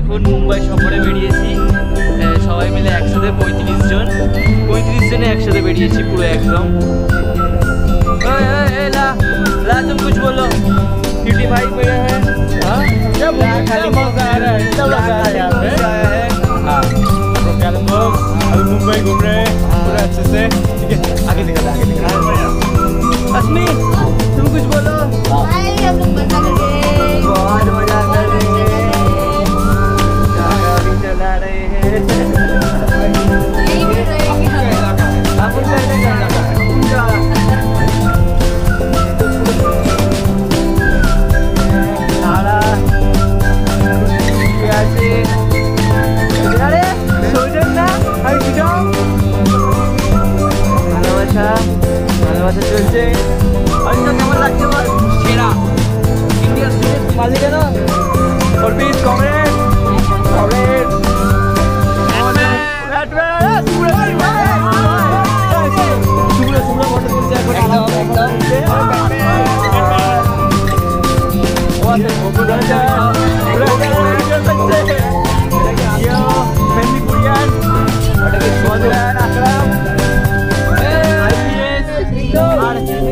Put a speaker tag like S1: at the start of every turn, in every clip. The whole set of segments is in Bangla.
S1: এখন মুম্বাই সফরে বেরিয়েছি সবাই মিলে একসাথে 35 জনে একসাথে বেরিয়েছি পুরো একদম। ला तुम कुछ बोलो। क्यूटी भाई मेरे हैं खाली मौका आ रहा है सब लोग आ रहे हैं। हाँ अभी मुंबई घूम रहे हैं पूरा अच्छे से। ठीक है आगे निकल अस्मी तुम कुछ बोलो। बहुत मजा कर रहे हैं चला रहे हैं आप ভালোবাসা চলছে। অরিন্দম কেমন লাগছে বল? সেরা ইন্ডিয়ার মালিক কেন orbit comrade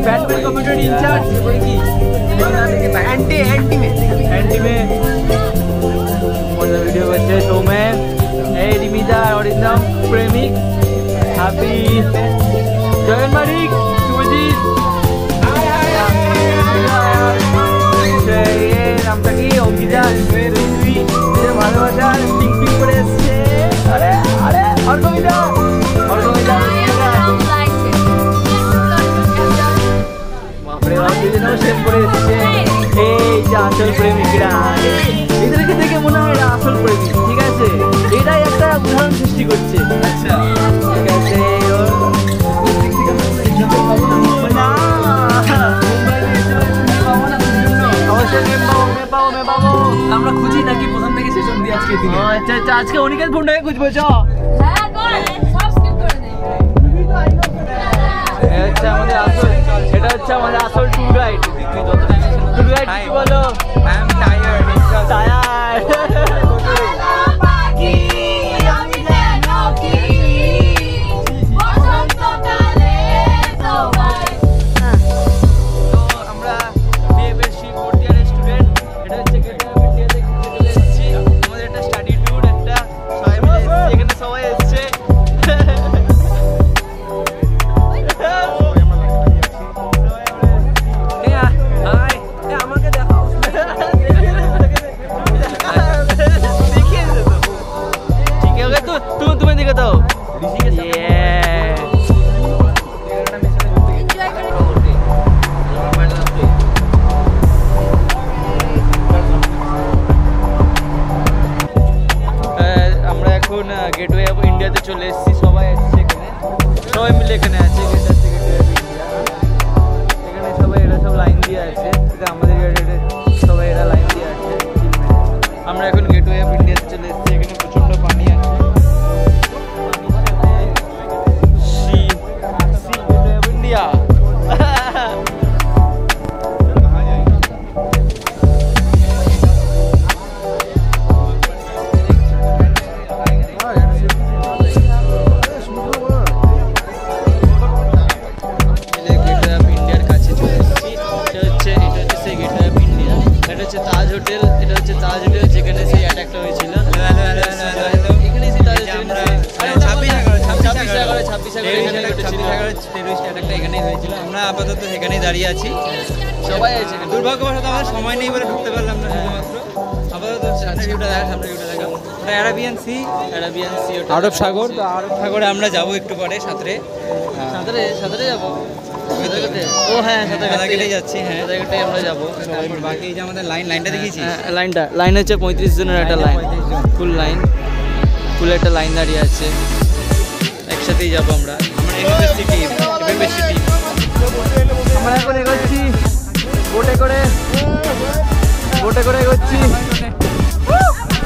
S1: Batman computer incharge एंटी में वीडियो बच्चे शो में रिमिदा अरिंदम प्रेमिक हैप्पी जगन मालिक शुभजीत नामটা কি অঙ্কিতা ভালোবাসা পিং পিং করে এসছে। আরে আরে অর্গমিতা আসল প্রেমিকরা এদেরকে দেখে মনে হয় আসল প্রেমিক। ঠিক আছে এটাই একটা উদাহরণ সৃষ্টি করছে। আচ্ছা ঠিক আছে আমরা খুঁজি নাকি প্রথম থেকে শেষ অবধি আজকে দিনে। আচ্ছা আচ্ছা আজকে অনিকের ফোনটাকে খুঁজবো চ। আমাদের আসল এটা হচ্ছে আমাদের আসল ট্যুর গাইড। ট্যুর গাইড কি বলো? I am tired. আমরা বিএফএসসি ফোর্থ ইয়ারের স্টুডেন্ট। এটা হচ্ছে গেট অফ ইন্ডিয়াতে ঘুরতে চলে এসেছি। আমাদের একটা স্টাডি ট্যুর একটা সবাই মিলে এখানে সবাই এসেছে। तुम्हें दिखा था আমরা এখন গেটওয়ে অফ ইন্ডিয়াতে চলে এসেছি। সবাই এসেছে এখানে সবাই মিলে এখানে আছে গেটওয়ে অফ ইন্ডিয়া। এখানে সবাই এরা সব লাইন দিয়ে আছে। আমাদের গেটওয়ে সবাই এরা লাইন দিয়ে আছে। আমরা এখন গেটওয়ে অফ ইন্ডিয়াতে চলে এসেছি। এখানে প্রচন্ড পানি আছে। ताज होटल এটা হচ্ছে তাজ হোটেল যেখানে সেই অ্যাটাকটা হয়েছিল। এখানেই সেই তাজ হোটেল 26 অ্যাটাকটা এখানেই হয়েছিল। আমরা আপাতত সেখানেই দাঁড়িয়ে আছি। সবাই আছে দুর্ভাগ্যবশত আমাদের সময় নেই বলে ঢুকতে পারলাম না। শুধুমাত্র আপাতত সামনে ভিউটা দেখা ওটা অ্যারাবিয়ান সি আরব সাগর। তো আরব সাগরে আমরা যাবো একটু পরে সাঁতরে যাবো। ও হ্যাঁ সাঁতার কেটে যাচ্ছি। হ্যাঁ সাঁতার কেটে আমরা যাবো। বাকি যে আমাদের লাইনটা দেখিয়েছি। লাইন হচ্ছে 35 জনের একটা লাইন। ফুল একটা লাইন দাঁড়িয়ে আছে। একসাথেই যাবো আমরা আমরা এখন এগোচ্ছি বোটে করে এগোচ্ছি।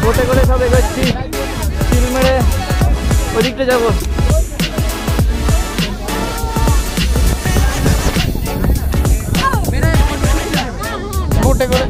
S1: বোটে করে সব এগোচ্ছি। চিল মেরে ওদিকটা যাবো। বোটে করে